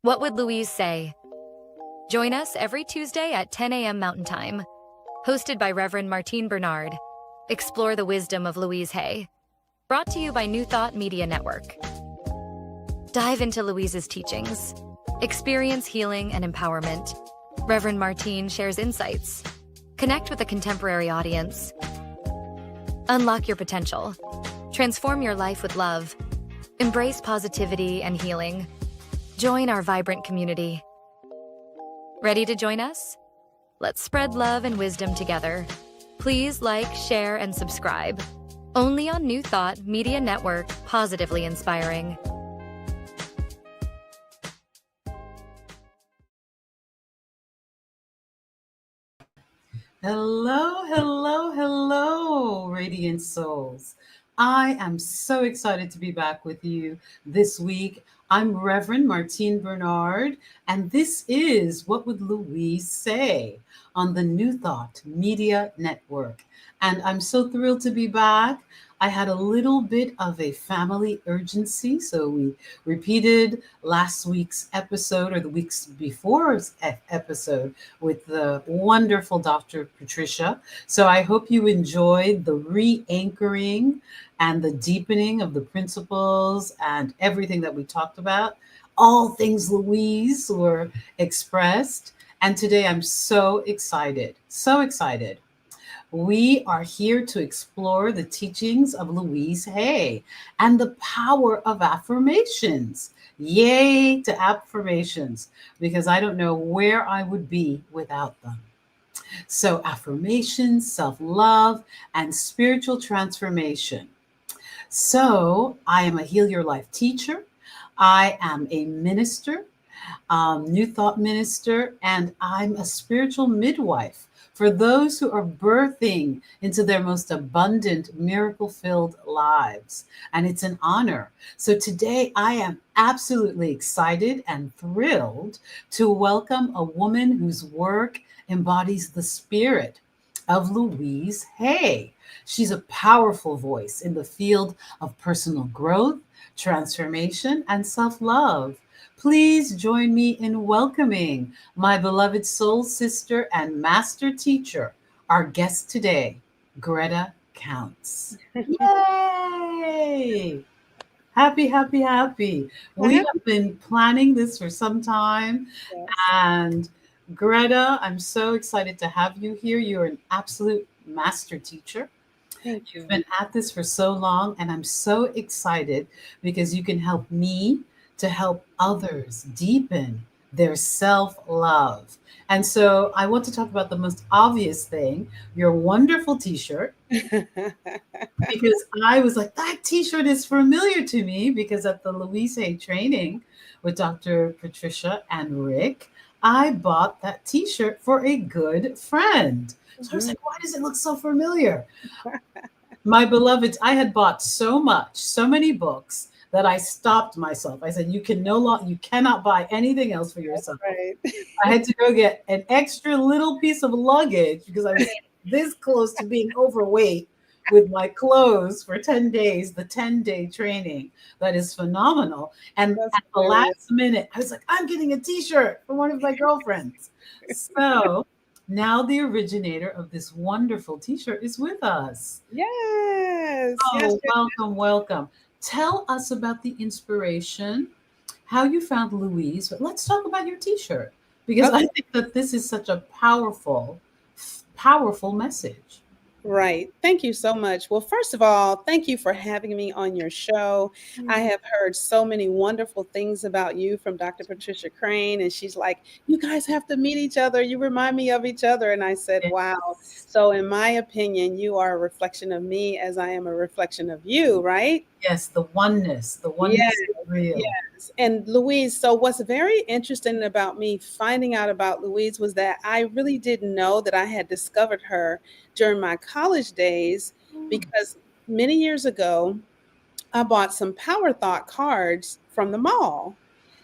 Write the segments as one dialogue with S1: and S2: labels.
S1: What Would Louise Say? Join us every Tuesday at 10 a.m. Mountain Time. Hosted by Reverend Martine Bernard. Explore the wisdom of Louise Hay. Brought to you by New Thought Media Network. Dive into Louise's teachings. Experience healing and empowerment. Reverend Martine shares insights. Connect with a contemporary audience. Unlock your potential. Transform your life with love. Embrace positivity and healing. Join our vibrant community. Ready to join us? Let's spread love and wisdom together. Please like, share, and subscribe. Only on New Thought Media Network, positively inspiring.
S2: Hello, radiant souls. I am so excited to be back with you this week. I'm Reverend Martine Bernard, and this is What Would Louise Say on the New Thought Media Network. And I'm so thrilled to be back. I had a little bit of a family urgency, so we repeated last week's episode or the week's before's episode with the wonderful Dr. Patricia. So I hope you enjoyed the re-anchoring and the deepening of the principles and everything that we talked about. All things Louise were expressed. And today I'm so excited. We are here to explore the teachings of Louise Hay and the power of affirmations. Yay to affirmations, because I don't know where I would be without them. So affirmations, self-love, and spiritual transformation. So I am a Heal Your Life teacher. I am a minister, New Thought minister, and I'm a spiritual midwife for those who are birthing into their most abundant, miracle-filled lives. And it's an honor. So today I am absolutely excited and thrilled to welcome a woman whose work embodies the spirit of Louise Hay. She's a powerful voice in the field of personal growth, transformation, and self-love. Please join me in welcoming my beloved soul sister and master teacher, our guest today, Greta Counts. Yay! Happy. We have been planning this for some time. Yes. And Greta, I'm so excited to have you here. You're an absolute master teacher.
S3: Thank you.
S2: You've been at this for so long, and I'm so excited because you can help me to help others deepen their self-love. And so I want to talk about the most obvious thing, your wonderful t-shirt. Because I was like, that t-shirt is familiar to me, because at the Louise Hay training with Dr. Patricia and Rick, I bought that t-shirt for a good friend. So I was like, why does it look so familiar? My beloveds, I had bought so many books that I stopped myself. I said, you cannot buy anything else for yourself.
S3: Right.
S2: I had to go get an extra little piece of luggage because I was this close to being overweight with my clothes for 10 days, the 10-day training. That is phenomenal. And at the last minute, I was like, I'm getting a t-shirt from one of my girlfriends. So now the originator of this wonderful t-shirt is with us.
S3: Yes.
S2: Oh, welcome. Tell us about the inspiration, how you found Louise, but let's talk about your t-shirt, because I think that this is such a powerful message.
S3: Right. Thank you so much. Well, first of all, thank you for having me on your show. I have heard so many wonderful things about you from Dr. Patricia Crane, and she's like, you guys have to meet each other. You remind me of each other. And I said, wow. So in my opinion, you are a reflection of me as I am a reflection of you, right?
S2: Yes, the oneness
S3: yes,
S2: is real.
S3: Yes. And Louise, so what's very interesting about me finding out about Louise was that I really didn't know that I had discovered her during my college days, because many years ago, I bought some Power Thought cards from the mall.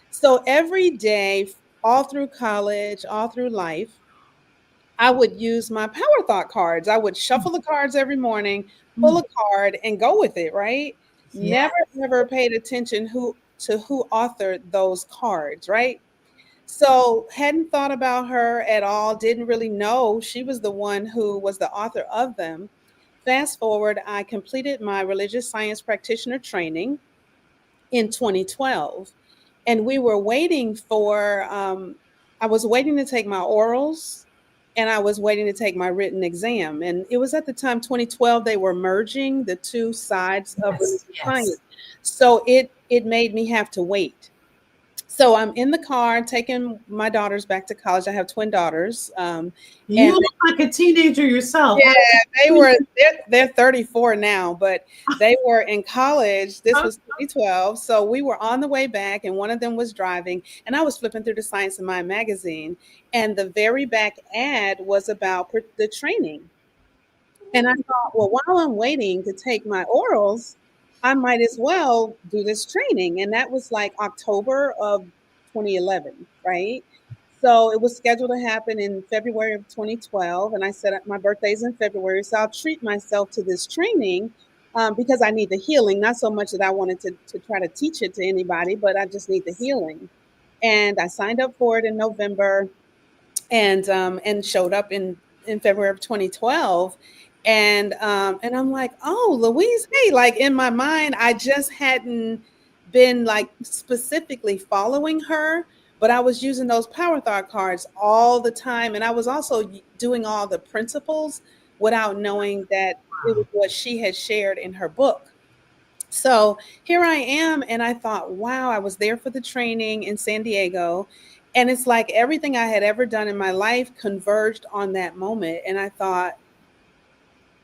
S3: So every day, all through college, all through life, I would use my Power Thought cards. I would shuffle the cards every morning, pull a card, and go with it, right? Yes. Never paid attention to who authored those cards, right? So hadn't thought about her at all, didn't really know she was the one who was the author of them. Fast forward, I completed my religious science practitioner training in 2012. And we were waiting for, I was waiting to take my orals and I was waiting to take my written exam. And it was at the time, 2012, they were merging the two sides of
S2: Yes,
S3: religious
S2: yes.
S3: science. So it made me have to wait. So I'm in the car taking my daughters back to college. I have twin daughters. And
S2: You look like a teenager yourself.
S3: yeah, they're 34 now, but they were in college. This was 2012. So we were on the way back and one of them was driving and I was flipping through the Science of Mind magazine and the very back ad was about the training. And I thought, well, while I'm waiting to take my orals, I might as well do this training. And that was like October of 2011, right? So it was scheduled to happen in February of 2012. And I said, my birthday's in February. So I'll treat myself to this training because I need the healing, not so much that I wanted to try to teach it to anybody, but I just need the healing. And I signed up for it in November and showed up in February of 2012. And I'm like, oh, Louise Hay. Like in my mind, I just hadn't been like specifically following her, but I was using those power thought cards all the time. And I was also doing all the principles without knowing that it was what she had shared in her book. So here I am, and I thought, wow, I was there for the training in San Diego. And it's like everything I had ever done in my life converged on that moment. And I thought,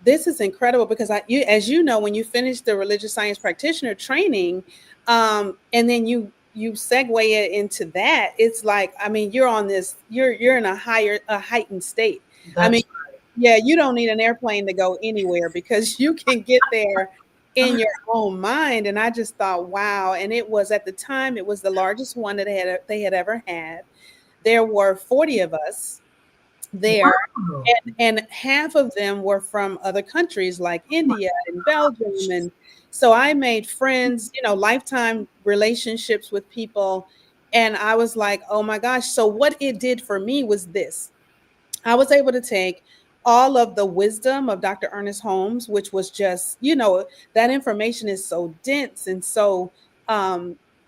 S3: this is incredible because as you know, when you finish the religious science practitioner training, and then you segue it into that, it's like, I mean, you're on this, you're in a heightened state. I mean,
S2: That's
S3: yeah, you don't need an airplane to go anywhere because you can get there in your own mind. And I just thought, wow. And it was at the time, it was the largest one that they had ever had. There were 40 of us there,
S2: wow.
S3: and half of them were from other countries like India and Belgium. And so I made friends, lifetime relationships with people. And I was like, oh my gosh. So what it did for me was this. I was able to take all of the wisdom of Dr. Ernest Holmes, which was just, that information is so dense. And so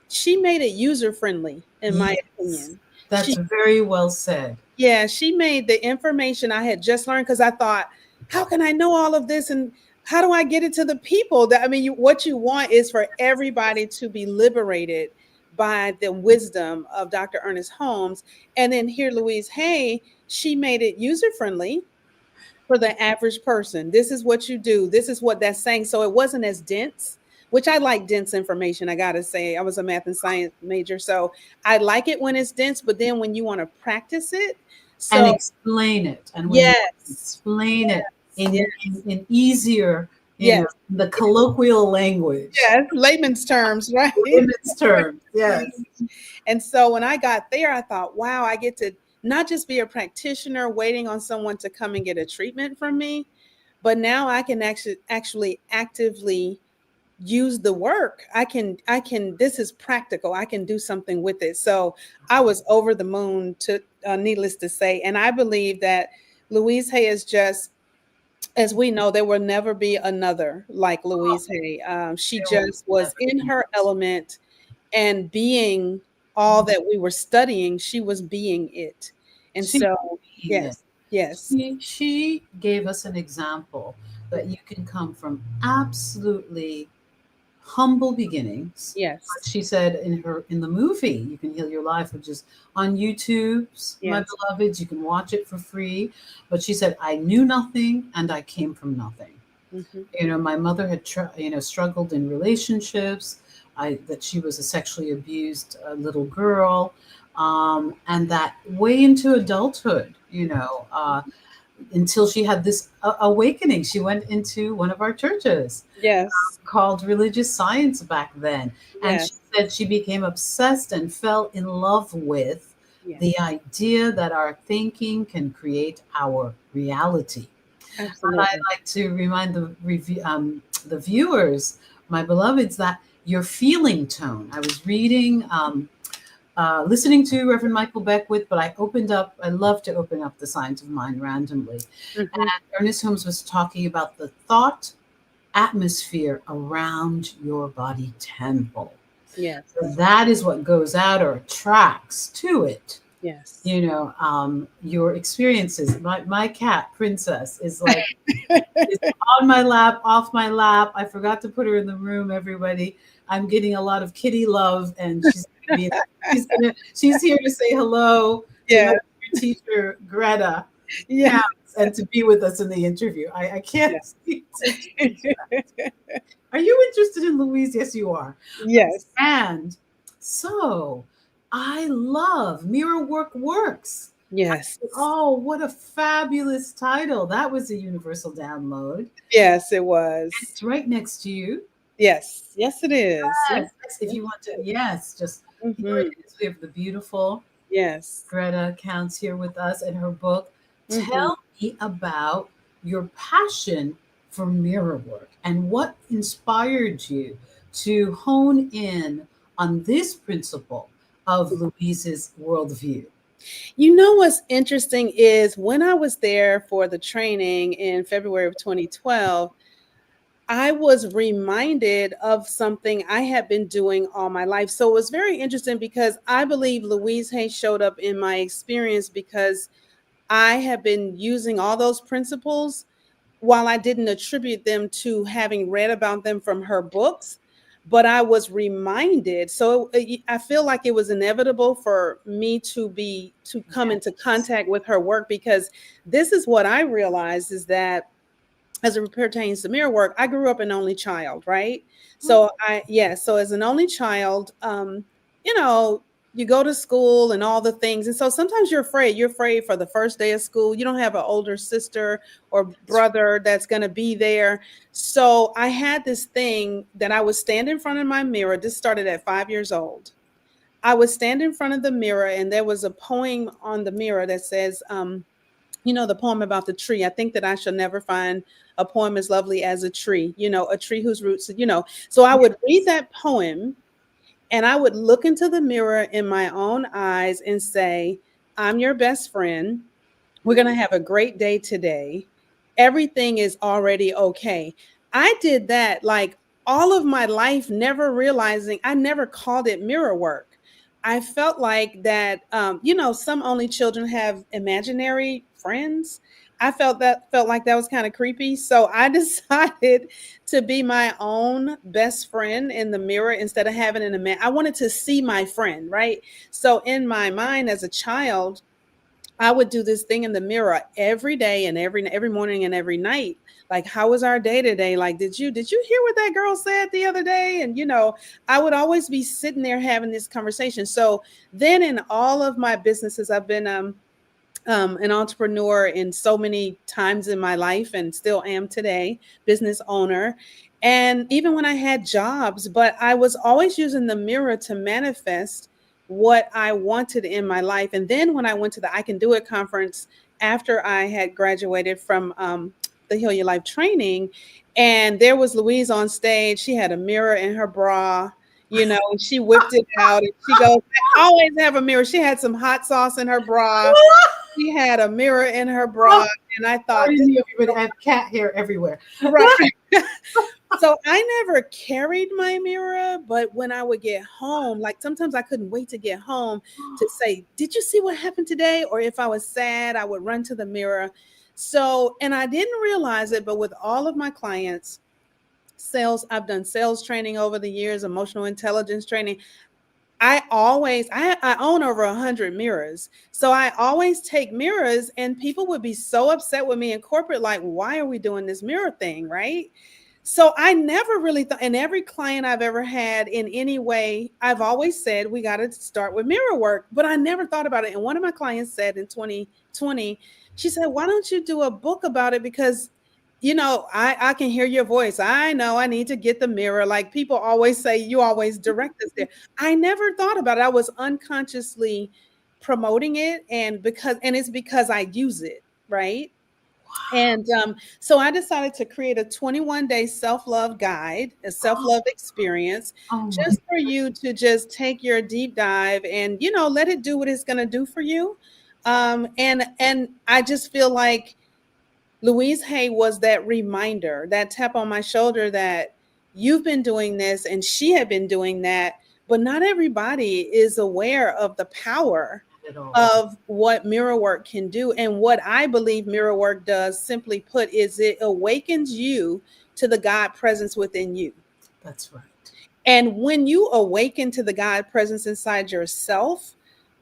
S3: she made it user friendly, in my
S2: Yes,
S3: opinion.
S2: that's
S3: She
S2: very well said.
S3: Yeah, she made the information I had just learned, because I thought, how can I know all of this and how do I get it to the people? That I mean, what you want is for everybody to be liberated by the wisdom of Dr. Ernest Holmes. And then here, Louise Hay, she made it user friendly for the average person. This is what you do. This is what that's saying. So it wasn't as dense, which I like dense information. I got to say, I was a math and science major. So I like it when it's dense, but then when you want to practice it.
S2: And
S3: So
S2: explain it. And when you
S3: yes,
S2: explain it
S3: yes,
S2: in easier,
S3: yes,
S2: the colloquial language,
S3: yes, layman's terms, right?
S2: layman's terms. Yes.
S3: And so when I got there, I thought, wow, I get to not just be a practitioner waiting on someone to come and get a treatment from me, but now I can actually actively use the work. I can this is practical. I can do something with it. So I was over the moon, to needless to say. And I believe that Louise Hay is just, as we know, there will never be another like Louise Hay. She
S2: There will
S3: just was
S2: never
S3: in
S2: be.
S3: her element, and being all that we were studying, she was being it. And
S2: She
S3: so,
S2: being it.
S3: yes, yes,
S2: She gave us an example that you can come from absolutely humble beginnings.
S3: yes,
S2: She said in the movie, You Can Heal Your Life, which is on YouTube's, my
S3: yes.
S2: beloveds. You can watch it for free. But she said, I knew nothing and I came from nothing.
S3: Hmm.
S2: My mother had struggled in relationships. That she was a sexually abused little girl, and that way into adulthood. Until she had this awakening. She went into one of our churches
S3: Yes,
S2: called religious science back then. And she
S3: yes,
S2: said she became obsessed and fell in love with
S3: yes,
S2: the idea that our thinking can create our reality. And I
S3: absolutely.
S2: like to remind the viewers, my beloveds, that your feeling tone. I was reading listening to Reverend Michael Beckwith, but I love to open up the Signs of Mind randomly.
S3: Mhm.
S2: And Ernest Holmes was talking about the thought atmosphere around your body temple.
S3: Yes.
S2: So that is what goes out or attracts to it.
S3: Yes.
S2: Your experiences. My cat, Princess, is like, is on my lap, off my lap. I forgot to put her in the room, everybody. I'm getting a lot of kitty love, and she's here to say hello to
S3: Yes.
S2: your teacher, Greta
S3: Yeah.
S2: Counts, and to be with us in the interview. I can't
S3: Yeah.
S2: speak to. Are you interested in Louise? Yes, you are.
S3: Yes.
S2: And so I love Mirror Work Works.
S3: Yes.
S2: Oh, what a fabulous title. That was a universal download.
S3: Yes, it was.
S2: It's right next to you.
S3: Yes. Yes, it is. Yes.
S2: Yes. If you want to, yes, just here it
S3: Mhm.
S2: is. We have the beautiful
S3: Yes.
S2: Greta Counts here with us and her book.
S3: Mhm.
S2: Tell me about your passion for mirror work and what inspired you to hone in on this principle of Louise's worldview.
S3: You know what's interesting is when I was there for the training in February of 2012, I was reminded of something I had been doing all my life. So it was very interesting because I believe Louise Hay showed up in my experience because I have been using all those principles while I didn't attribute them to having read about them from her books. But I was reminded, so I feel like it was inevitable for me to come into
S2: Yes.
S3: contact with her work because this is what I realized is that as it pertains to mirror work, I grew up an only child, right? So so as an only child, you know, you go to school and all the things. And so sometimes you're afraid. You're afraid for the first day of school. You don't have an older sister or brother that's going to be there. So I had this thing that I would stand in front of my mirror. This started at 5 years old. I would stand in front of the mirror and there was a poem on the mirror that says, the poem about the tree. I think that I shall never find a poem as lovely as a tree, a tree whose roots. So I would read that poem and I would look into the mirror in my own eyes and say, I'm your best friend. We're going to have a great day today. Everything is already okay. I did that like all of my life, never realizing I never called it mirror work. I felt like that, some only children have imaginary friends. I felt like that was kind of creepy. So I decided to be my own best friend in the mirror instead of having I wanted to see my friend, right? So in my mind as a child, I would do this thing in the mirror every day and every morning and every night. Like, how was our day today? Like, did you hear what that girl said the other day? And I would always be sitting there having this conversation. So then in all of my businesses, I've been an entrepreneur in so many times in my life and still am today, business owner. And even when I had jobs, but I was always using the mirror to manifest what I wanted in my life. And then when I went to the I Can Do It conference after I had graduated from the Heal Your Life training, and there was Louise on stage, she had a mirror in her bra. And she whipped it out and she goes, I always have a mirror. She had some hot sauce in her bra. She had a mirror in her bra, and I thought,
S2: Everybody, I have cat hair everywhere.
S3: right. So I never carried my mirror, but when I would get home, like sometimes I couldn't wait to get home to say, did you see what happened today? Or if I was sad, I would run to the mirror. So, and I didn't realize it, but with all of my clients, I've done sales training over the years, emotional intelligence training. I own over 100 mirrors. So I always take mirrors and people would be so upset with me in corporate, like, why are we doing this mirror thing? Right. So I never really thought, and every client I've ever had in any way, I've always said, we got to start with mirror work, but I never thought about it. And one of my clients said in 2020, she said, why don't you do a book about it? Because I can hear your voice. I know I need to get the mirror. Like people always say, you always direct us there. I never thought about it. I was unconsciously promoting it and it's because I use it, right? And so I decided to create a 21-day self-love guide, a self-love experience,
S2: Oh my.
S3: just for you to just take your deep dive and, let it do what it's going to do for you. And I just feel like Louise Hay was that reminder, that tap on my shoulder that you've been doing this and she had been doing that, but not everybody is aware of the power
S2: At all.
S3: of what mirror work can do. And what I believe mirror work does, simply put, is it awakens you to the God presence within you.
S2: That's right.
S3: And when you awaken to the God presence inside yourself,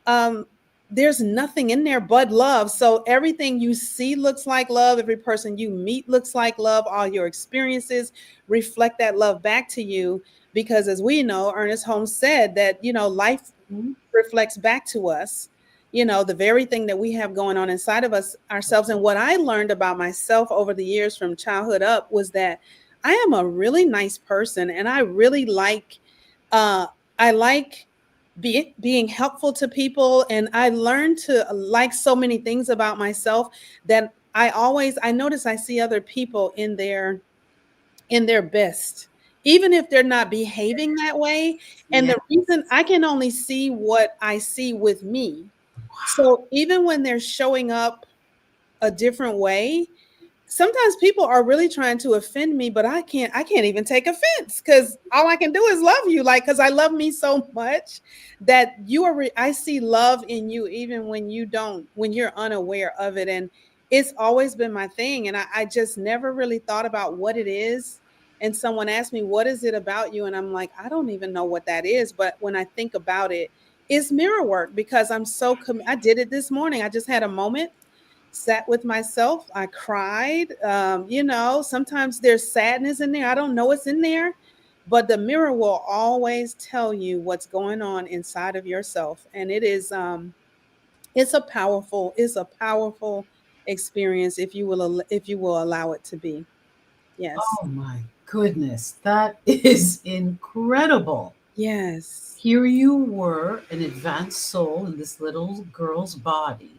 S3: um, there's nothing in there but love. So everything you see looks like love. Every person you meet looks like love. All your experiences reflect that love back to you. Because as we know, Ernest Holmes said that, life
S2: Mhm.
S3: reflects back to us, the very thing that we have going on inside of us ourselves. And what I learned about myself over the years from childhood up was that I am a really nice person, and I really uh I like being helpful to people, and I learned to like so many things about myself that I notice I see other people in their best, even if they're not behaving that way. And
S2: Yeah.
S3: the reason I can only see what I see with me. So even when they're showing up a different way, sometimes people are really trying to offend me, but I can't even take offense, because all I can do is love you, like, because I love me so much that I see love in you even when you're unaware of it. And it's always been my thing, and I just never really thought about what it is. And someone asked me, what is it about you? And I'm like, I don't even know what that is, but when I think about it, it's mirror work, because I did it this morning. I just had a moment, sat with myself. I cried. Sometimes there's sadness in there. I don't know what's in there, but the mirror will always tell you what's going on inside of yourself. And it's a powerful experience if you will allow it to be. Yes.
S2: Oh my goodness. That is incredible.
S3: Yes.
S2: Here you were, an advanced soul in this little girl's body,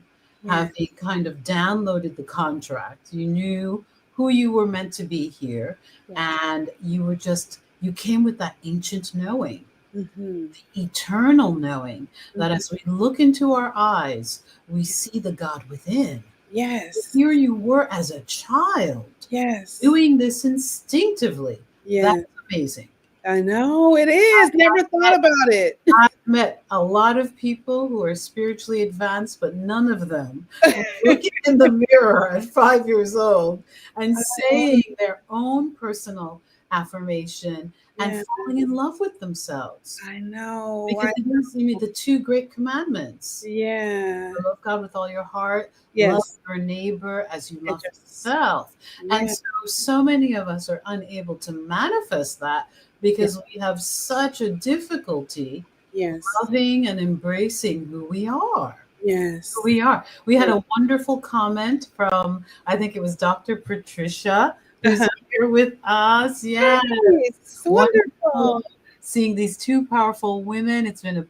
S3: Yeah.
S2: having kind of downloaded the contract. You knew who you were meant to be here,
S3: Yes.
S2: and you came with that ancient knowing,
S3: Hmm.
S2: eternal knowing that
S3: Hmm.
S2: as we look into our eyes, we see the God within.
S3: Yes.
S2: Here you were as a child
S3: Yes.
S2: doing this instinctively. That's
S3: Yeah.
S2: amazing.
S3: I know it is. Never thought about it.
S2: I've met a lot of people who are spiritually advanced, but none of them were looking in the mirror at 5 years old and saying their own personal affirmation and
S3: Yeah,
S2: falling in love with themselves.
S3: I know.
S2: Because it does seem the two great commandments:
S3: Yeah.
S2: to love God with all your heart, love
S3: Yes.
S2: your neighbor as you
S3: It
S2: love
S3: just,
S2: yourself. And
S3: yeah.
S2: so many of us are unable to manifest that
S3: Yeah.
S2: because we have such a difficulty
S3: Yes.
S2: loving and embracing who we are. Who
S3: Yes.
S2: we are. We had
S3: Yes.
S2: a wonderful comment from, I think it was Dr. Patricia, who's
S3: Uh-huh.
S2: here with us. Yeah,
S3: Nice.
S2: wonderful
S3: Wonderful.
S2: seeing these two powerful women. It's been a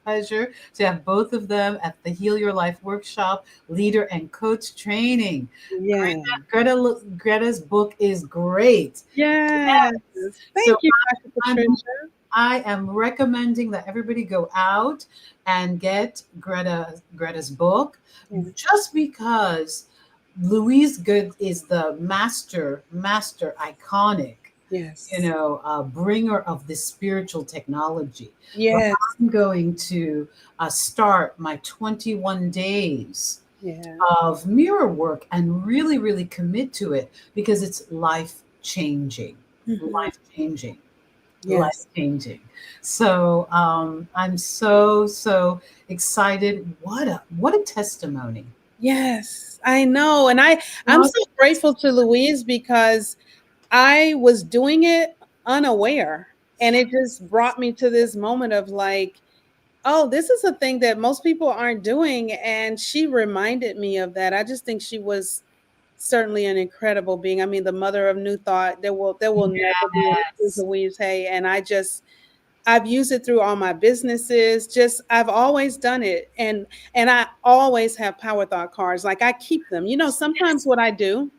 S2: pleasure to have both of them at the Heal Your Life workshop, leader and coach training.
S3: Yeah.
S2: Greta's book is great.
S3: Yes.
S2: Yes. So
S3: Thank you, Dr.
S2: I'm
S3: Patricia.
S2: I am recommending that everybody go out and get Greta's book,
S3: Yeah.
S2: just because Louise Good is the master iconic,
S3: Yes.
S2: bringer of this spiritual technology. But
S3: Yes.
S2: I'm going to start my 21 days
S3: Yeah.
S2: of mirror work and really, really commit to it because it's
S3: Hmm.
S2: life changing, life
S3: Yes.
S2: changing. So I'm so excited. What a testimony.
S3: Yes. I know. And I'm
S2: What
S3: so grateful to Louise, because I was doing it unaware. And it just brought me to this moment of like, oh, this is a thing that most people aren't doing. And she reminded me of that. I just think she was certainly an incredible being. I mean, the mother of New Thought. There will never be a
S2: yes.
S3: Louise Hay. And I've used it through all my businesses. Just I've always done it, and I always have power thought cards. Like I keep them. You know, sometimes what I do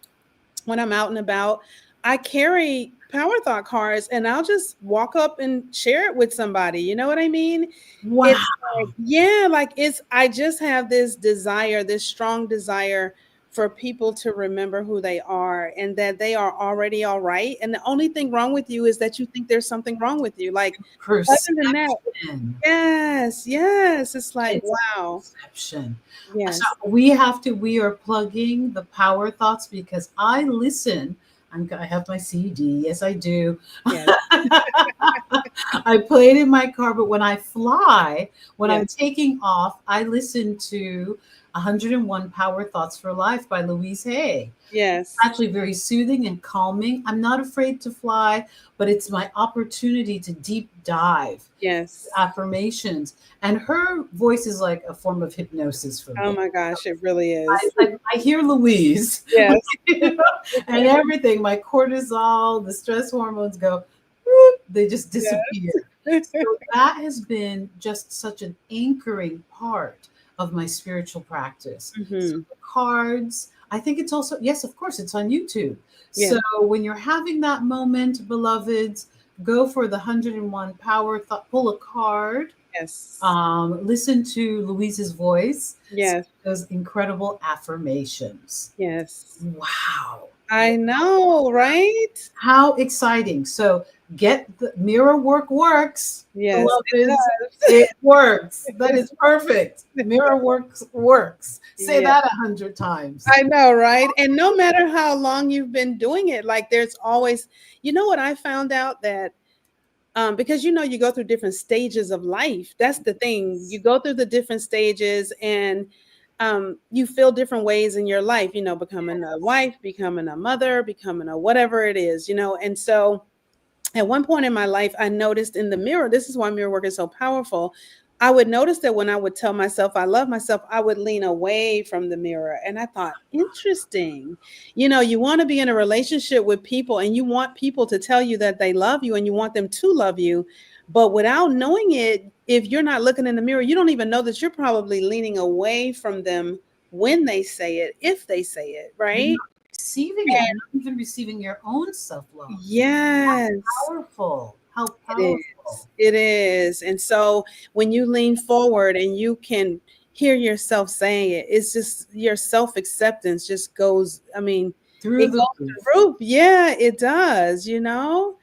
S3: when I'm out and about, I carry power thought cards and I'll just walk up and share it with somebody. You know what I mean?
S2: Wow.
S3: It's like, yeah, like I just have this desire, this strong desire for people to remember who they are and that they are already all right. And the only thing wrong with you is that you think there's something wrong with you. Like, other than that,
S2: Perception.
S3: yes, yes. It's like,
S2: It's
S3: wow.
S2: perception.
S3: Yes.
S2: So we are plugging the power thoughts because I listen. I have my CD. Yes, I do.
S3: Yes.
S2: I play it in my car, but when I fly, when I'm
S3: Yes.
S2: taking off, I listen to 101 Power Thoughts for Life by Louise Hay.
S3: Yes.
S2: Actually very soothing and calming. I'm not afraid to fly, but it's my opportunity to deep dive
S3: Yes.
S2: affirmations. And her voice is like a form of hypnosis for
S3: Oh
S2: me.
S3: my gosh, it really is.
S2: I hear Louise,
S3: Yes.
S2: you know, and everything. My cortisol, the stress hormones go, whoop, they just disappear. So that has been just such an anchoring part of my spiritual practice. So
S3: Mhm.
S2: the cards, I think it's also, yes, of course, it's on YouTube.
S3: Yeah.
S2: So when you're having that moment, beloveds, go for the 101 power thought, pull a card,
S3: Yes.
S2: listen to Louise's voice,
S3: Yes.
S2: those incredible affirmations.
S3: Yes.
S2: Wow.
S3: I know, right?
S2: How exciting. So get the mirror works,
S3: Yes, it
S2: beloveds.
S3: does.
S2: It works. That is perfect. Mirror works. Say
S3: Yeah.
S2: that 100 times.
S3: I know, right? And no matter how long you've been doing it, like there's always, you know what I found out that because you know you go through different stages of life. That's the thing. You go through the different stages and you feel different ways in your life, you know, becoming a wife, becoming a mother, becoming a whatever it is, you know. And so at one point in my life, I noticed in the mirror, this is why mirror work is so powerful. I would notice that when I would tell myself I love myself, I would lean away from the mirror. And I thought, interesting. You know, you want to be in a relationship with people and you want people to tell you that they love you and you want them to love you. But without knowing it, if you're not looking in the mirror, you don't even know that you're probably leaning away from them when they say it, if they say it,
S2: You're
S3: right?
S2: not receiving it. You're not even receiving your own self love.
S3: Yes.
S2: Powerful. How
S3: It
S2: powerful.
S3: is. It is. And so when you lean forward and you can hear yourself saying it, it's just your self-acceptance just goes, I mean,
S2: Through
S3: it
S2: the
S3: goes
S2: roof.
S3: through the roof. Yeah, it does, you know?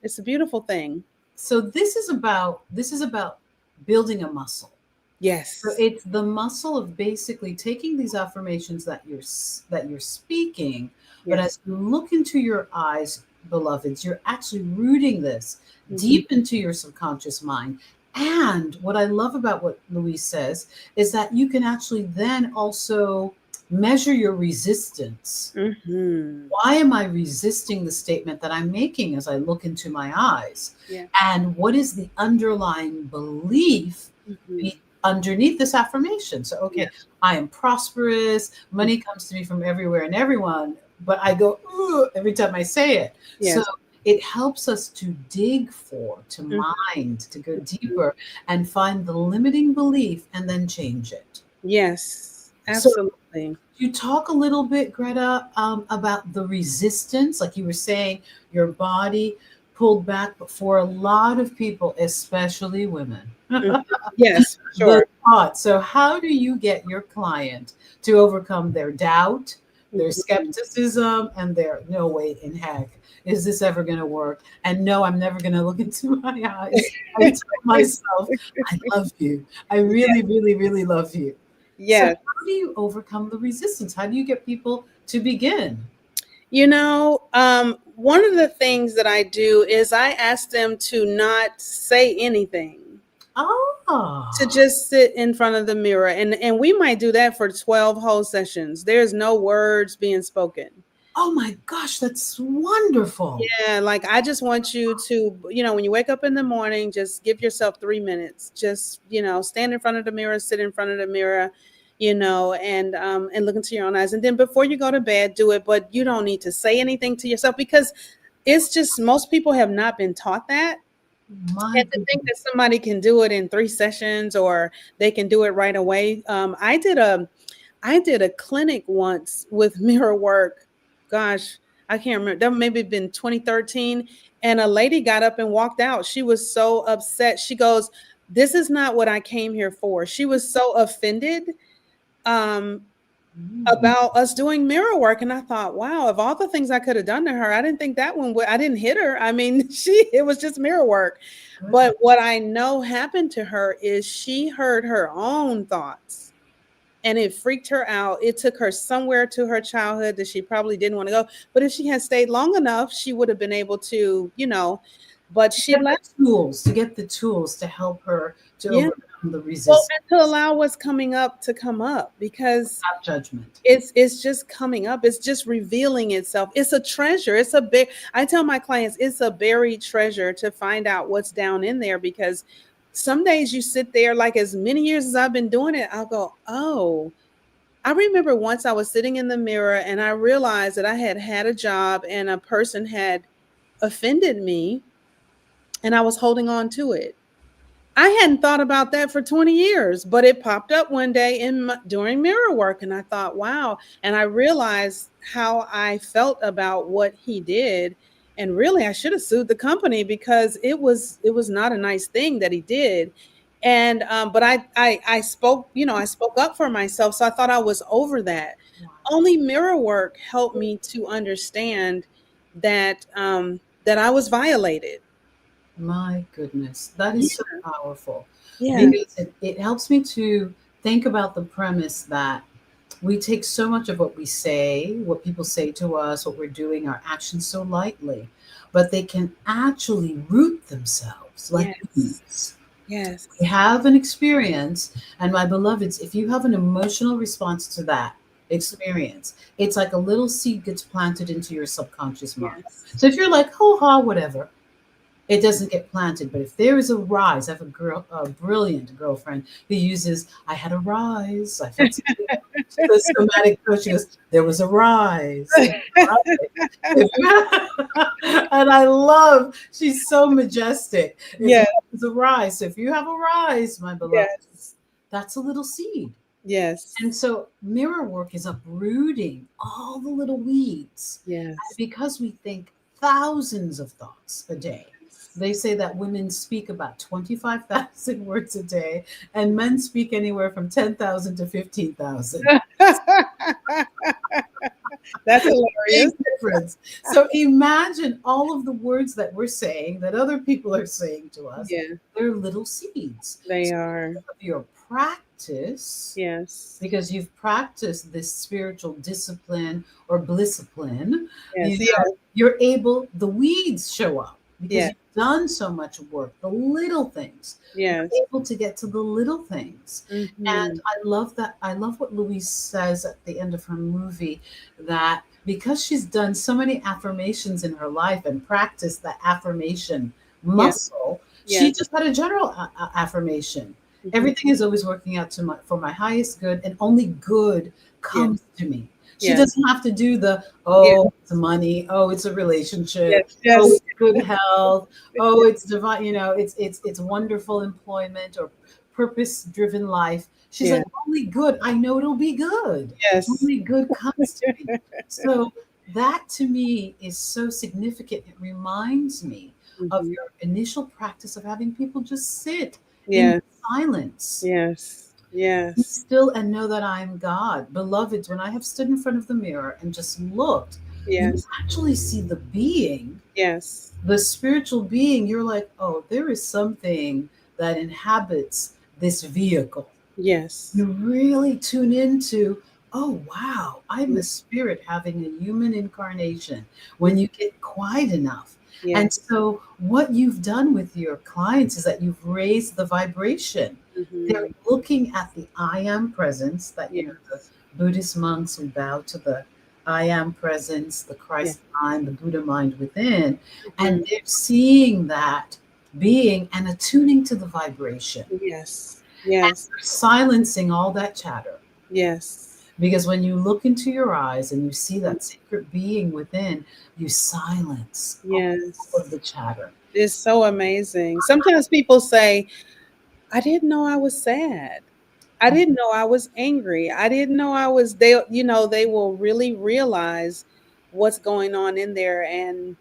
S3: It's a beautiful thing.
S2: So this is about building a muscle.
S3: Yes.
S2: So it's the muscle of basically taking these affirmations that you're speaking, but
S3: Yes.
S2: as you look into your eyes, beloveds, you're actually rooting this
S3: Mhm.
S2: deep into your subconscious mind. And what I love about what Louise says is that you can actually then also measure your resistance.
S3: Mhm.
S2: Why am I resisting the statement that I'm making as I look into my eyes?
S3: Yeah.
S2: And what is the underlying belief
S3: Mhm.
S2: underneath this affirmation? So, okay,
S3: Yeah.
S2: I am prosperous, money comes to me from everywhere and everyone, but I go, "Ooh," every time I say it. So
S3: Yes.
S2: it helps us to dig to
S3: Mhm.
S2: mind, to go deeper and find the limiting belief and then change it.
S3: Yes.
S2: So
S3: Absolutely.
S2: you talk a little bit, Greta, about the resistance, like you were saying, your body pulled back, but for a lot of people, especially women,
S3: Mhm. Yes,
S2: the
S3: sure.
S2: thought. So, how do you get your client to overcome their doubt, their
S3: Mhm.
S2: skepticism, and their no way in heck? Is this ever going to work? And no, I'm never going to look into my eyes. I tell myself, I love you. I really, really, really love you. So,
S3: Yes.
S2: how do you overcome the resistance? How do you get people to begin?
S3: You know, one of the things that I do is I ask them to not say anything, to
S2: Ah,
S3: just sit in front of the mirror. And we might do that for 12 whole sessions. There's no words being spoken.
S2: oh my gosh, that's wonderful.
S3: Yeah, like I just want you to, you know, when you wake up in the morning, just give yourself 3 minutes. Just, you know, stand in front of the mirror, sit in front of the mirror, you know, and look into your own eyes. And then before you go to bed, do it. But you don't need to say anything to yourself because it's just most people have not been taught that.
S2: My
S3: And to think that
S2: goodness.
S3: somebody can do it in 3 sessions, or they can do it right away. I did a clinic once with mirror work. Gosh, I can't remember. That maybe been 2013. And a lady got up and walked out. She was so upset. She goes, "This is not what I came here for." She was so offended. Um,
S2: Mm,
S3: about us doing mirror work. And I thought, wow, of all the things I could have done to her, I didn't think that one would, I didn't hit her. I mean, it was just mirror work.
S2: goodness.
S3: But what I know happened to her is she heard her own thoughts and it freaked her out. It took her somewhere to her childhood that she probably didn't want to go. But if she had stayed long enough, she would have been able to, but she left.
S2: To get the tools to help her to
S3: Yeah.
S2: overcome the
S3: Well,
S2: resistance,
S3: and to allow what's coming up to come up, because
S2: without judgment.
S3: it's just coming up. It's just revealing itself. It's a treasure. It's a big, I tell my clients, it's a buried treasure to find out what's down in there, because some days you sit there, like as many years as I've been doing it, I'll go, oh, I remember once I was sitting in the mirror and I realized that I had had a job and a person had offended me and I was holding on to it. I hadn't thought about that for 20 years, but it popped up one day during mirror work. And I thought, wow. And I realized how I felt about what he did. And really, I should have sued the company, because it was not a nice thing that he did. And but I spoke, I spoke up for myself. So I thought I was over that.
S2: Wow.
S3: Only mirror work helped me to understand that I was violated.
S2: My goodness, that is so
S3: Yeah.
S2: powerful
S3: Yeah.
S2: because it helps me to think about the premise that we take so much of what we say, what people say to us, what we're doing, our actions so lightly, but they can actually root themselves like
S3: Yes.
S2: weeds. We
S3: Yes.
S2: have an experience, and my beloveds, if you have an emotional response to that experience, it's like a little seed gets planted into your subconscious mind.
S3: Yes.
S2: So if you're like, "Hoo ha, whatever," it doesn't get planted. But if there is a rise, I have a brilliant girlfriend who uses, "I had a rise. I felt something." She's a somatic coach. She goes, "There was a rise." There was a rise. And I love, she's so majestic. It's
S3: Yes.
S2: a rise. So if you have a rise, my beloved,
S3: Yes.
S2: that's a little seed. And
S3: Yes.
S2: so mirror work is uprooting all the little weeds. And
S3: Yes.
S2: because we think thousands of thoughts a day, they say that women speak about 25,000 words a day and men speak anywhere from 10,000 to 15,000.
S3: That's
S2: Big
S3: hilarious.
S2: difference. So imagine all of the words that we're saying, that other people are saying to us,
S3: Yeah,
S2: they're little seeds.
S3: they
S2: So
S3: are.
S2: because of your practice,
S3: Yes.
S2: because you've practiced this spiritual discipline or blisscipline,
S3: Yes.
S2: you
S3: Yes.
S2: know, you're able, the weeds show up because
S3: Yes.
S2: you've done so much work, the little things.
S3: Yes.
S2: You're able to get to the little things. And
S3: Hmm.
S2: I love that. I love what Louise says at the end of her movie, that because she's done so many affirmations in her life and practiced the affirmation
S3: Yes.
S2: muscle, she
S3: Yes.
S2: just had a general affirmation.
S3: Hmm.
S2: Everything is always working out for my highest good, and only good
S3: Yes.
S2: comes to me. She
S3: Yes.
S2: doesn't have to do the,
S3: Yes.
S2: oh, it's money, oh, it's a relationship,
S3: Yes.
S2: oh,
S3: Yes.
S2: it's good health, oh, it's divine, it's wonderful employment or purpose driven life. She's like,
S3: Yes.
S2: only good. I know it'll be good.
S3: Yes.
S2: Only good comes to me. So that to me is so significant. It reminds me of
S3: Hmm.
S2: your initial practice of having people just sit in
S3: Yes.
S2: silence,
S3: Yes.
S2: be
S3: Yes.
S2: still and know that I am God. Beloveds, when I have stood in front of the mirror and just looked, you
S3: Yes.
S2: actually see the being,
S3: Yes.
S2: the spiritual being. You're like, oh, there is something that inhabits this vehicle.
S3: Yes.
S2: You really tune into, oh, wow, I'm a spirit having a human incarnation when you get quiet enough. And
S3: Yes.
S2: so, what you've done with your clients is that you've raised the vibration. They're
S3: Hmm.
S2: looking at the I am presence, that, the
S3: Yes.
S2: Buddhist monks who bow to the I am presence, the
S3: Yes.
S2: Christ mind, the Buddha mind within,
S3: Hmm.
S2: and they're seeing that being and attuning to the vibration,
S3: Yes. Yes.
S2: silencing all that chatter.
S3: Yes.
S2: Because when you look into your eyes and you see that secret being within, you silence all of
S3: Yes.
S2: the chatter.
S3: It's so amazing. Sometimes people say, I didn't know I was sad. I didn't know I was angry. I didn't know I was they they will really realize what's going on in there, and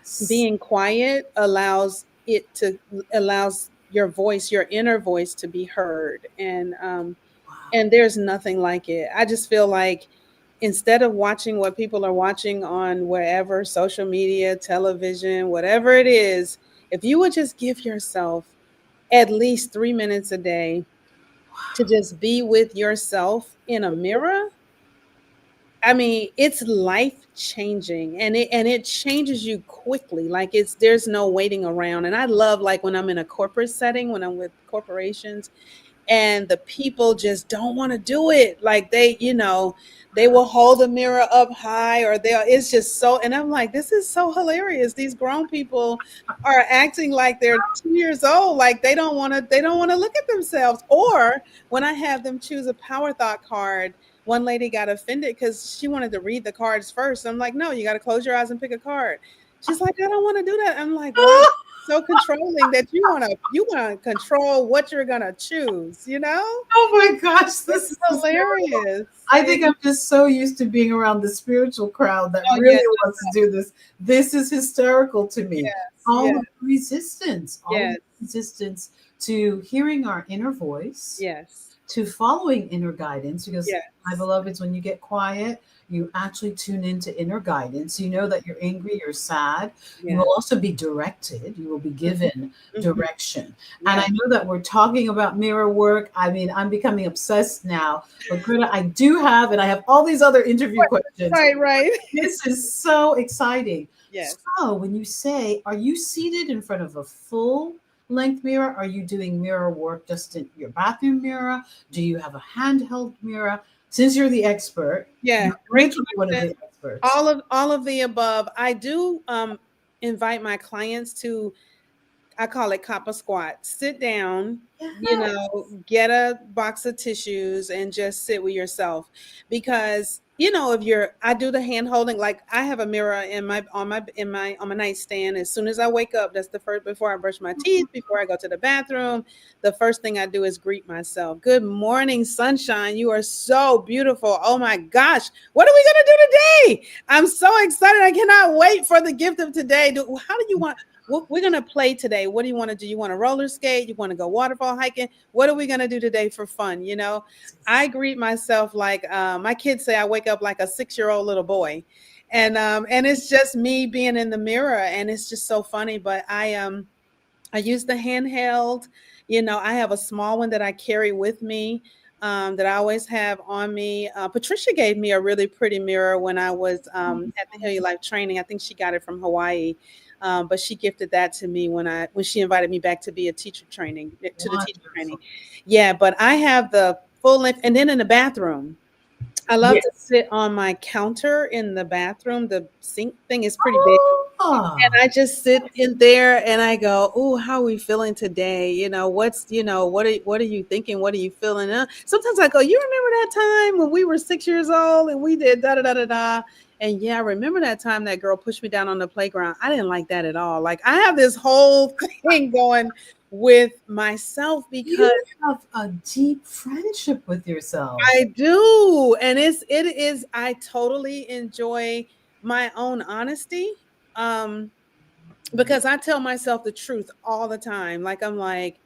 S2: Yes.
S3: being quiet allows your voice, your inner voice, to be heard.
S2: Wow.
S3: And there's nothing like it. I just feel like instead of watching what people are watching on wherever, social media, television, whatever it is, if you would just give yourself at least 3 minutes a day to just be with yourself in a mirror, I mean, it's life changing, and it changes you quickly. Like, there's no waiting around. And I love, like, when I'm in a corporate setting, when I'm with corporations, and the people just don't want to do it. Like, they will hold the mirror up high, or it's just so, and I'm like, this is so hilarious. These grown people are acting like they're 2 years old. Like, they don't want to look at themselves. Or when I have them choose a power thought card, one lady got offended because she wanted to read the cards first. I'm like, no, you got to close your eyes and pick a card. She's like, I don't want to do that. I'm like, wow, so controlling that you want to control what you're gonna choose, you know?
S2: Oh my gosh, this
S3: It's
S2: is hysterical.
S3: hilarious.
S2: I think I'm just so used to being around the spiritual crowd that
S3: Oh
S2: really
S3: yes,
S2: wants to do this. This is hysterical to me.
S3: yes,
S2: All
S3: yes,
S2: of the resistance, all of
S3: yes,
S2: the resistance to hearing our inner voice,
S3: yes,
S2: to following inner guidance, because my
S3: yes,
S2: beloveds, when you get quiet, you actually tune into inner guidance. You know that you're angry, you're sad. You
S3: yes.
S2: will also be directed, you will be given
S3: Mhm.
S2: direction. And I
S3: Yes.
S2: know that we're talking about mirror work. I mean, I'm becoming obsessed now. But Greta, I do have, and I have all these other interview questions.
S3: Right, right.
S2: This is so exciting.
S3: Yes.
S2: So, when you say, are you seated in front of a full length mirror? Are you doing mirror work just in your bathroom mirror? Do you have a handheld mirror? Since you're the expert,
S3: Yeah.
S2: you're
S3: Great
S2: literally one of
S3: question.
S2: the experts.
S3: All of the above. I do invite my clients to, I call it copper squat. Sit down,
S2: Yes.
S3: get a box of tissues and just sit with yourself. Because, if I do the hand holding, like I have a mirror on my nightstand. As soon as I wake up, that's the first, before I brush my teeth, before I go to the bathroom, the first thing I do is greet myself. Good morning, sunshine. You are so beautiful. Oh my gosh. What are we going to do today? I'm so excited. I cannot wait for the gift of today. How do you want? We're going to play today. What do you want to do? You want to roller skate? You want to go waterfall hiking? What are we going to do today for fun? I greet myself like, my kids say I wake up like a 6-year-old little boy. And it's just me being in the mirror, and it's just so funny. But I use the handheld. I have a small one that I carry with me, that I always have on me. Patricia gave me a really pretty mirror when I was at the Heal Your Life training. I think she got it from Hawaii, but she gifted that to me when she invited me back to be a teacher training to the teacher training.
S2: Wonderful.
S3: Yeah, but I have the full length, and then in the bathroom, I love to
S2: Yes.
S3: sit on my counter in the bathroom. The sink thing is pretty big, and
S2: Ah,
S3: I just sit in there and I go, "Oh, how are we feeling today? What are you thinking? What are you feeling?" Sometimes I go, "You remember that time when we were 6 years old and we did da da da da da?" And yeah, I remember that time that girl pushed me down on the playground. I didn't like that at all. Like, I have this whole thing going with myself because
S2: you have a deep friendship with yourself.
S3: I do. And it is I totally enjoy my own honesty. Um because I tell myself the truth all the time. Like, I'm like,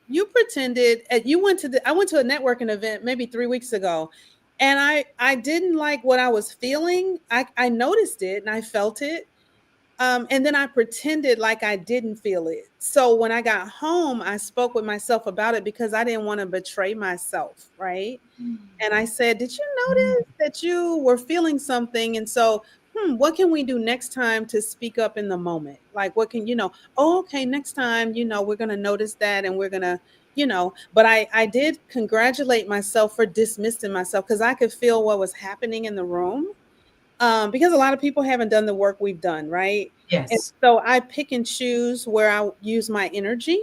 S3: you pretended you went to I went to a networking event maybe 3 weeks ago, and I didn't like what I was feeling. I noticed it and I felt it. And then I pretended like I didn't feel it. So when I got home, I spoke with myself about it because I didn't want to betray myself, right? And I said, "Did you notice that you were feeling something? And so, what can we do next time to speak up in the moment? Like, what can, oh, okay, next time, we're going to notice that, and we're going to, but I did congratulate myself for dismissing myself because I could feel what was happening in the room, because a lot of people haven't done the work we've done, right? And
S2: Yes.
S3: so I pick and choose where I use my energy.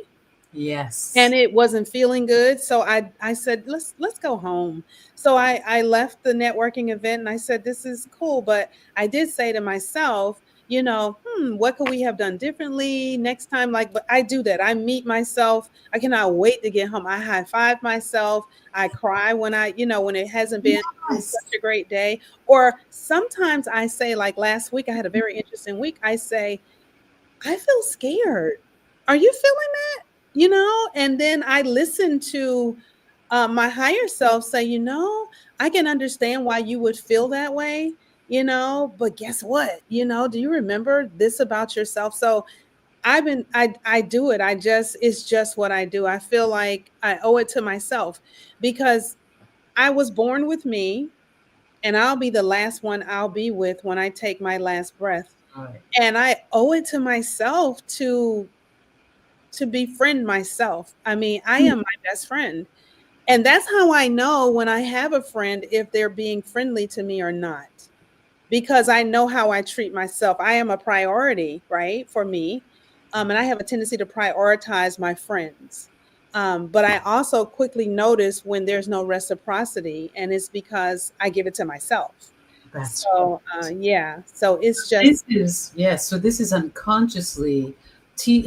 S2: Yes.
S3: and it wasn't feeling good. So I said, let's go home. So I left the networking event and I said, this is cool. But I did say to myself, what could we have done differently next time? Like, but I do that. I meet myself. I cannot wait to get home. I high five myself. I cry when when it hasn't been
S2: Yes.
S3: such a great day. Or sometimes I say, like last week, I had a very interesting week. I say, I feel scared. Are you feeling that? And then I listen to my higher self say, I can understand why you would feel that way, but guess what? Do you remember this about yourself? So I do it. It's just what I do. I feel like I owe it to myself because I was born with me and I'll be the last one I'll be with when I take my last breath.
S2: Right.
S3: And I owe it to myself to befriend myself. I mean, I am my best friend. And that's how I know when I have a friend if they're being friendly to me or not. Because I know how I treat myself. I am a priority, right, for me. And I have a tendency to prioritize my friends. But I also quickly notice when there's no reciprocity, and it's because I give it to myself.
S2: That's
S3: So,
S2: right.
S3: yeah. So it's just,
S2: This is, yes. So this is unconsciously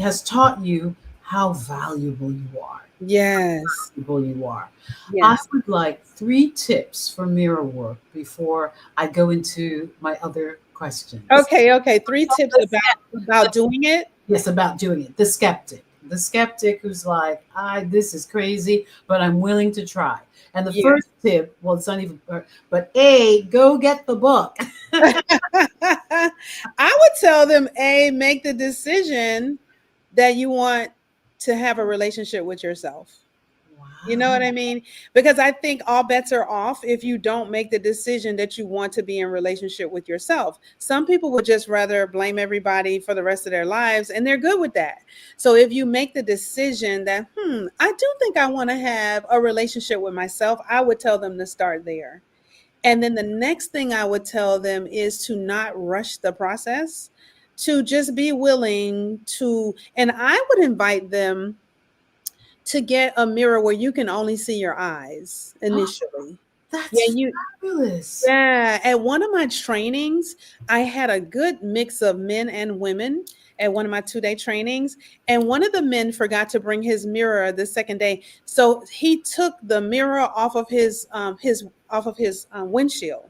S2: has taught you how valuable you are.
S3: yes,
S2: Valuable you are. I
S3: yes.
S2: would like 3 tips for mirror work before I go into my other questions.
S3: Okay, okay. 3 tips
S2: The
S3: about doing it.
S2: Yes, about doing it. The skeptic. The skeptic who's like, this is crazy, but I'm willing to try. And the
S3: Yeah.
S2: first tip, well, it's not even, but A, go get the book.
S3: I would tell them, make the decision that you want to have a relationship with yourself. You know what
S2: Wow.
S3: I mean? Because I think all bets are off if you don't make the decision that you want to be in relationship with yourself. Some people would just rather blame everybody for the rest of their lives, and they're good with that. So if you make the decision that, I do think I want to have a relationship with myself, I would tell them to start there. And then the next thing I would tell them is to not rush the process, to just be willing to, and I would invite them to get a mirror where you can only see your eyes initially. Yeah,
S2: That's fabulous.
S3: yeah. At one of my trainings, I had a good mix of men and women at one of my 2-day trainings. And one of the men forgot to bring his mirror the second day. So he took the mirror off of his windshield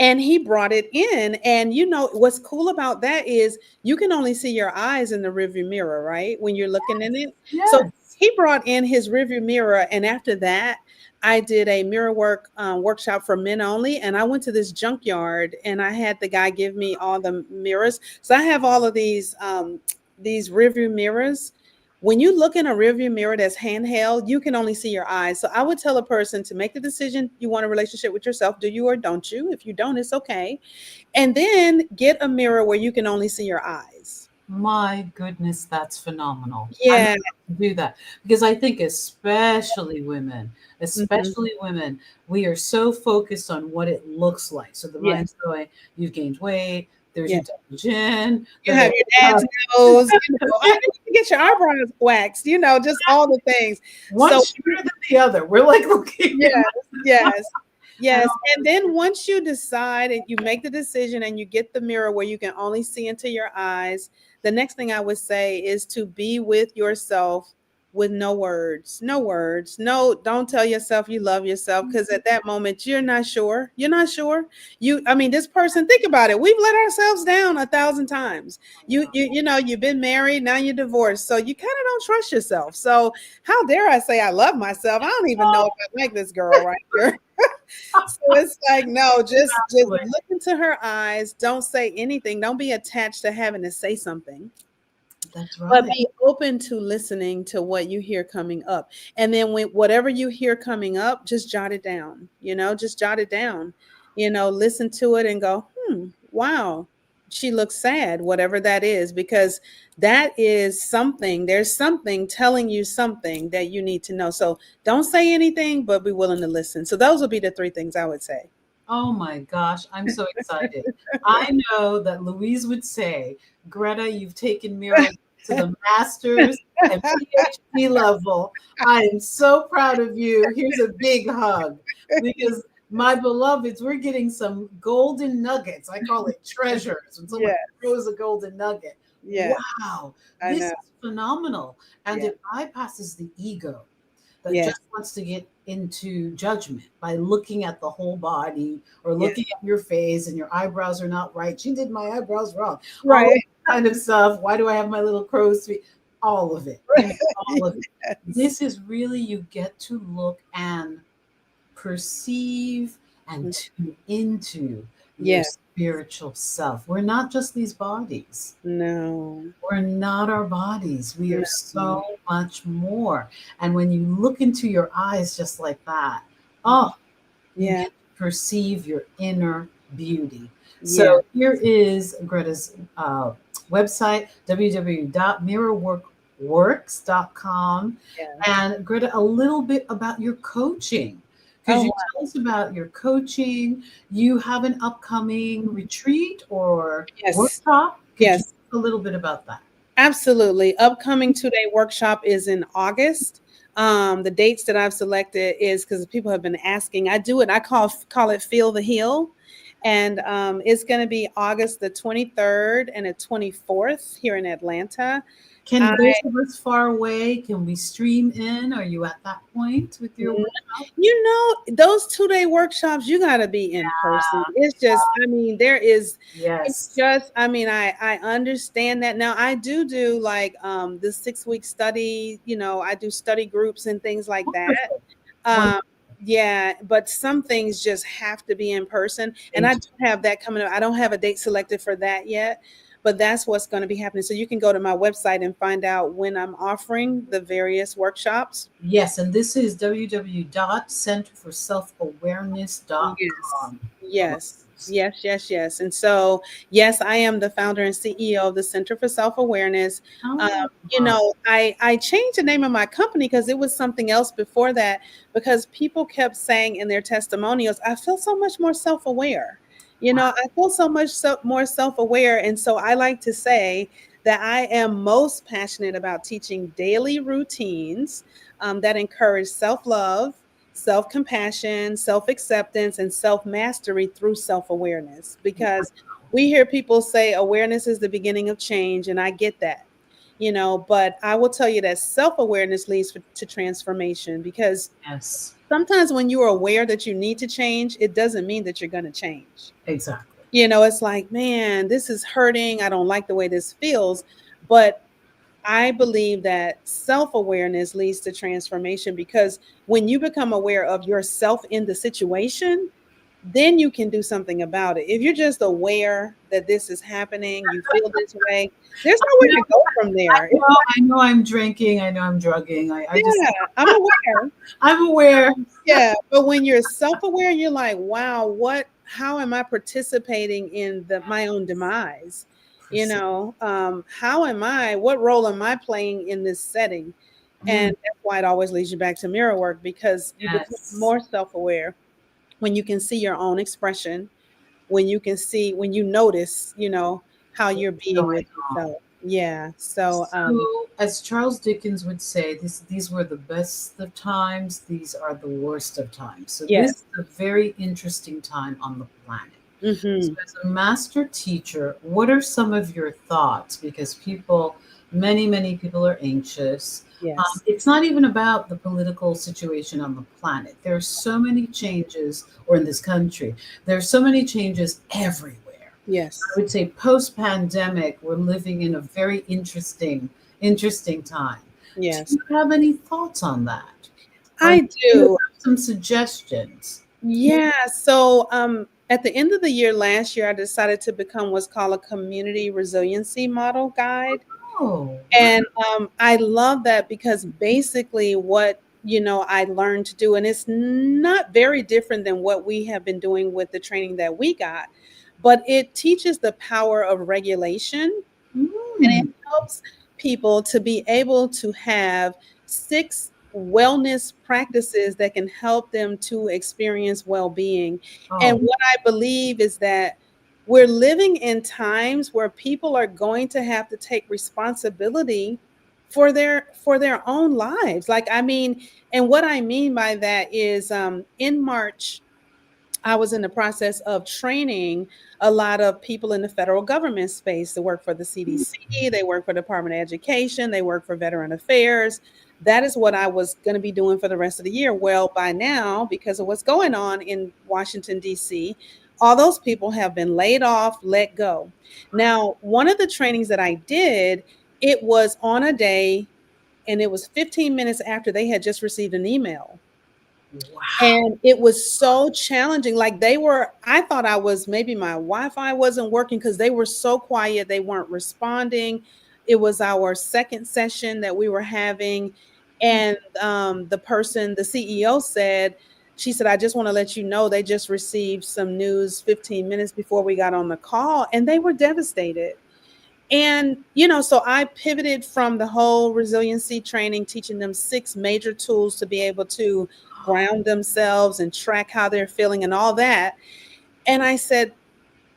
S3: and he brought it in. And what's cool about that is you can only see your eyes in the rearview mirror, right, when you're looking in it. So
S2: Yes.
S3: he brought in his rearview mirror, and after that I did a mirror work workshop for men only, and I went to this junkyard and I had the guy give me all the mirrors. So I have all of these rearview mirrors. When you look in a rearview mirror that's handheld, you can only see your eyes. So I would tell a person to make the decision, you want a relationship with yourself, do you or don't you? If you don't, it's okay. And then get a mirror where you can only see your eyes.
S2: My goodness, that's phenomenal. I'm
S3: Yeah.
S2: going to do that because I think,
S3: Mhm.
S2: especially women, we are so focused on what it looks like. So the mind's
S3: Yes.
S2: going, you've gained weight, there's
S3: Yeah.
S2: your double chin,
S3: You have your dad's nose. I need to get your eyebrows waxed. Just all the things.
S2: one
S3: So
S2: shorter than the other. We're like looking
S3: yes, yes,
S2: at
S3: yes.
S2: all
S3: And then once you decide and you make the decision and you get the mirror where you can only see into your eyes, the next thing I would say is to be with yourself with no words. No words. No, don't tell yourself you love yourself because at that moment you're not sure. You're not sure. I mean, this person, think about it. We've let ourselves down 1,000 times. You've been married, now you're divorced. So you kind of don't trust yourself. So how dare I say I love myself? I don't even know if I like this girl right here. So it's like, no, just
S2: Exactly.
S3: look into her eyes. Don't say anything. Don't be attached to having to say something,
S2: That's
S3: but
S2: right.
S3: be open to listening to what you hear coming up. And then when whatever you hear coming up, just jot it down. Just jot it down. Listen to it and go, wow, she looks sad, whatever that is, because that is something. There's something telling you something that you need to know. So don't say anything, but be willing to listen. So those would be the 3 things I would say.
S2: Oh my gosh, I'm so excited. I know that Louise would say, Greta, you've taken mirror to the master's and PhD level. I am so proud of you. Here's a big hug because my beloveds, we're getting some golden nuggets. I call it treasures when someone
S3: Yes.
S2: throws a golden nugget.
S3: Yes.
S2: Wow,
S3: I
S2: this
S3: know.
S2: is phenomenal. And
S3: Yeah.
S2: it bypasses the ego that
S3: Yes.
S2: just wants to get into judgment by looking at the whole body or
S3: Yes.
S2: looking at your face and your eyebrows are not right. She did my eyebrows wrong. All
S3: Right.
S2: that kind of stuff. Why do I have my little crow's feet? All of it.
S3: Right.
S2: All of it.
S3: Yes.
S2: This is really, you get to look and perceive and tune into your
S3: Yes.
S2: spiritual self. We're not just these bodies.
S3: No.
S2: We're not our bodies. We are
S3: No.
S2: so much more. And when you look into your eyes just like that, oh, you
S3: Yeah.
S2: get to perceive your inner beauty.
S3: Yeah.
S2: So here is Greta's website, www.mirrorworkworks.com.
S3: Yeah.
S2: And Greta, a little bit about your coaching. Could
S3: Oh,
S2: you
S3: wow.
S2: tell us about your coaching? You have an upcoming retreat or
S3: Yes.
S2: workshop? Could you
S3: Yes.
S2: talk a little bit about that?
S3: Absolutely. Upcoming 2-day workshop is in August. The dates that I've selected is because people have been asking. I do it. I call it Feel the Heal. And it's going to be August the 23rd and the 24th here in Atlanta.
S2: Can those of us far away, can we stream in? Are you at that point with your workshop?
S3: You know, those 2-day workshops, you got to be in person. It's just, I mean, it's
S2: Yes.
S3: just, I mean, I understand that. Now I do like the 6-week study, I do study groups and things like that. Yeah, but some things just have to be in person. And I do have that coming up. I don't have a date selected for that yet, but that's what's going to be happening. So you can go to my website and find out when I'm offering the various workshops.
S2: Yes, and this is www.centerforselfawareness.com.
S3: Yes. Yes, yes, yes. And so, yes, I am the founder and CEO of the Center for Self-Awareness. I changed the name of my company because it was something else before that, because people kept saying in their testimonials, I feel so much more self-aware. I feel so much more self-aware. And so I like to say that I am most passionate about teaching daily routines that encourage self-love, self-compassion, self-acceptance, and self-mastery through self-awareness. Because we hear people say awareness is the beginning of change, and I get that, but I will tell you that self-awareness leads to transformation, because sometimes when you are aware that you need to change, it doesn't mean that you're going to change.
S2: Exactly.
S3: It's like, man, this is hurting. I don't like the way this feels. But I believe that self-awareness leads to transformation, because when you become aware of yourself in the situation, then you can do something about it. If you're just aware that this is happening, you feel this way, there's nowhere to go from there.
S2: I know I'm drinking. I know I'm drugging.
S3: I'm aware.
S2: I'm aware.
S3: Yeah, but when you're self-aware, you're like, wow, how am I participating in my own demise? What role am I playing in this setting? And that's why it always leads you back to mirror work, because you become more self-aware when you can see your own expression, when you notice, how you're being with yourself. Yeah. So,
S2: as Charles Dickens would say, these were the best of times, these are the worst of times. So this is a very interesting time on the planet. So as a master teacher, what are some of your thoughts? Because many people are anxious.
S3: Yes.
S2: It's not even about the political situation on the planet. There are so many changes, or in this country, there are so many changes everywhere.
S3: Yes.
S2: I would say post-pandemic, we're living in a very interesting time.
S3: Yes.
S2: Do you have any thoughts on that?
S3: I do.
S2: Some suggestions.
S3: Yeah. So at the end of the year last year, I decided to become what's called a community resiliency model guide.
S2: Oh.
S3: And I love that, because basically what I learned to do, and it's not very different than what we have been doing with the training that we got, but it teaches the power of regulation. And it helps people to be able to have 6 wellness practices that can help them to experience well-being. And what I believe is that we're living in times where people are going to have to take responsibility for their own lives. Like, I mean, and what I mean by that is in March, I was in the process of training a lot of people in the federal government space that work for the CDC, they work for the Department of Education, they work for Veteran Affairs. That is what I was going to be doing for the rest of the year. Well, by now, because of what's going on in Washington, D.C., all those people have been laid off, let go. Now, one of the trainings that I did, it was on a day, and it was 15 minutes after they had just received an email.
S2: Wow.
S3: And it was so challenging. Like, I thought I was, maybe my Wi-Fi wasn't working because they were so quiet. They weren't responding. It was our second session that we were having. And the CEO said, she said, I just want to let you know they just received some news 15 minutes before we got on the call, and they were devastated. And, so I pivoted from the whole resiliency training, teaching them 6 major tools to be able to ground themselves and track how they're feeling and all that. And I said,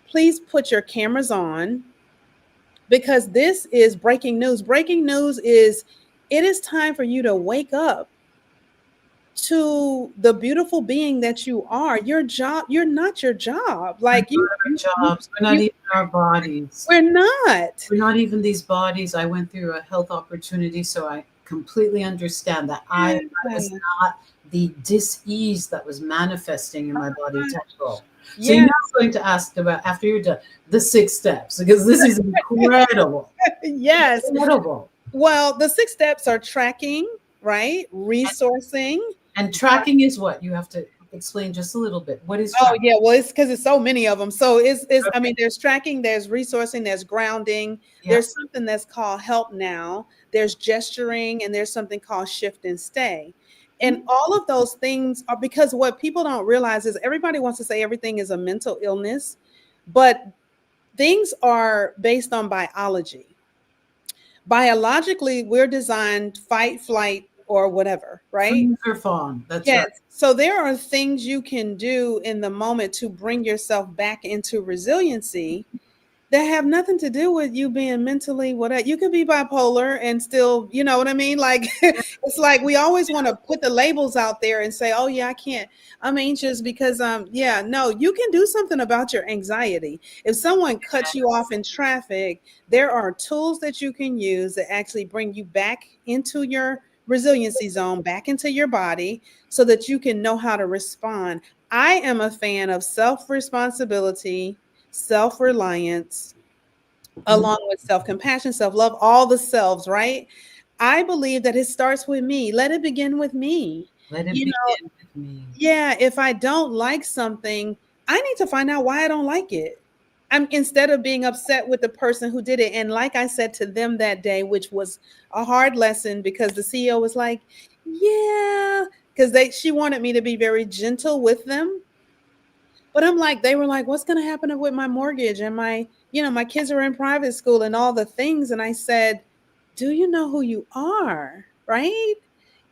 S3: please put your cameras on, because this is breaking news. Breaking news is, it is time for you to wake up to the beautiful being that you are. Your job, you're not your job. Like,
S2: We're not our jobs. We're not even our bodies.
S3: We're not.
S2: We're not even these bodies. I went through a health opportunity, so I completely understand that I was not the dis-ease that was manifesting in my body temporal. So you're not going to ask about, after you're done, the 6 steps, because this is incredible.
S3: Yes.
S2: Incredible.
S3: Well, the 6 steps are tracking, right? Resourcing.
S2: And tracking is what? You have to explain just a little bit. What is
S3: tracking? Oh, yeah. Well, it's because it's so many of them. So it's okay. I mean, there's tracking, there's resourcing, there's grounding. Yeah. There's something that's called help now. There's gesturing, and there's something called shift and stay. And all of those things are, because what people don't realize is everybody wants to say everything is a mental illness, but things are based on biology. Biologically, we're designed fight, flight, or whatever, right?
S2: Freeze or fawn. That's
S3: yes.
S2: Right.
S3: So there are things you can do in the moment to bring yourself back into resiliency that have nothing to do with you being mentally whatever. You could be bipolar and still, you know what I mean? Like, it's like we always want to put the labels out there and say, oh yeah, I'm anxious because no, you can do something about your anxiety. If someone cuts you off in traffic, there are tools that you can use that actually bring you back into your resiliency zone, back into your body, so that you can know how to respond. I am a fan of self-responsibility, self-reliance, along with self-compassion, self-love, all the selves, right? I believe that it starts with me. Let it begin with me.
S2: Let it begin with me.
S3: Yeah, if I don't like something, I need to find out why I don't like it. Instead of being upset with the person who did it. And like I said to them that day, which was a hard lesson, because the CEO was like, yeah, because she wanted me to be very gentle with them. But I'm like, they were like, what's going to happen with my mortgage? And my kids are in private school and all the things. And I said, do you know who you are? Right?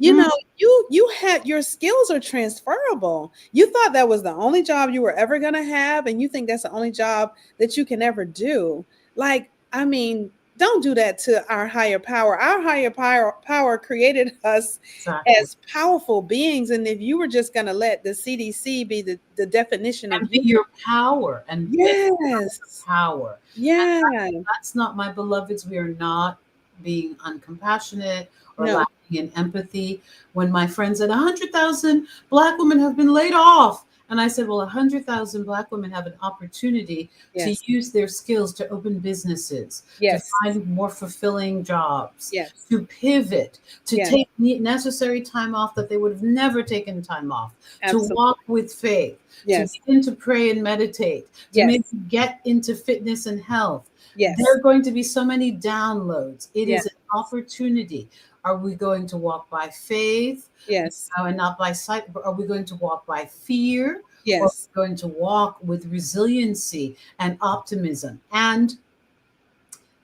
S3: You know, you had, your skills are transferable. You thought that was the only job you were ever going to have. And you think that's the only job that you can ever do. Like, I mean, don't do that to our higher power. Our higher power created us as powerful beings. And if you were just going to let the CDC be the definition of
S2: your power and
S3: yes,
S2: power.
S3: Yeah.
S2: And that's not, my beloveds. We are not being uncompassionate or lacking in empathy. When my friend said 100,000 Black women have been laid off, and I said, well, 100,000 Black women have an opportunity to use their skills to open businesses, to find more fulfilling jobs, to pivot, to take necessary time off that they would have never taken time off, to walk with faith, to begin to pray and meditate, to maybe get into fitness and health. There are going to be so many downloads. It is an opportunity. Are we going to walk by faith?
S3: Yes.
S2: And not by sight? Are we going to walk by fear?
S3: Yes.
S2: Or are we going to walk with resiliency and optimism? And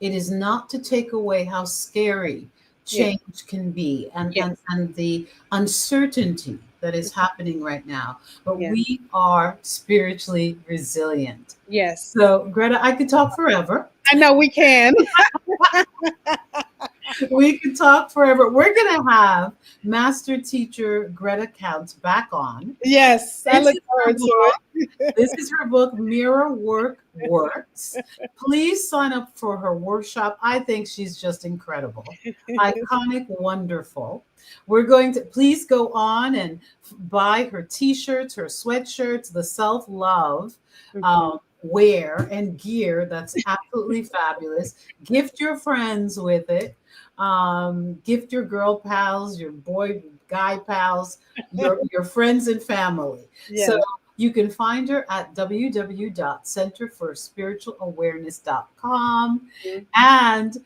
S2: it is not to take away how scary
S3: Yeah.
S2: change can be,
S3: Yes.
S2: and the uncertainty that is happening right now. But
S3: Yes.
S2: we are spiritually resilient.
S3: Yes.
S2: So, Greta, I could talk forever.
S3: I know we can.
S2: We could talk forever. We're going to have master teacher Greta Counts back on.
S3: Yes. I
S2: This
S3: look
S2: is her
S3: forward to
S2: book.
S3: it.
S2: This is her book, Mirror Work Works. Please sign up for her workshop. I think she's just incredible, iconic, wonderful. We're going to please go on and buy her t-shirts, her sweatshirts, the self-love wear and gear. That's absolutely fabulous. Gift your friends with it. Gift your girl pals, your boy guy pals, your friends and family. So
S3: Yes.
S2: you can find her at www.centerforspiritualawareness.com.
S3: Mhm.
S2: And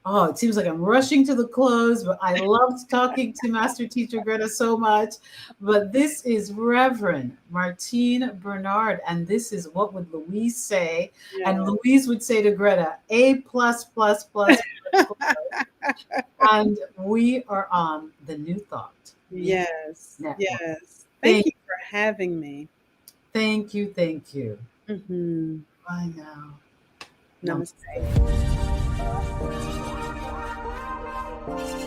S2: oh, it seems like I'm rushing to the close, but I loved talking to Master Teacher Greta so much. But this is Reverend Martine Bernard, and this is What Would Louise Say? And
S3: Yes.
S2: Louise would say to Greta, A plus plus plus. And we are on the New Thought
S3: Yes.
S2: Network.
S3: Yes. Thank you for having me.
S2: Thank you. Thank you.
S3: Mm-hmm.
S2: Bye now.
S3: Namaste.
S2: Namaste.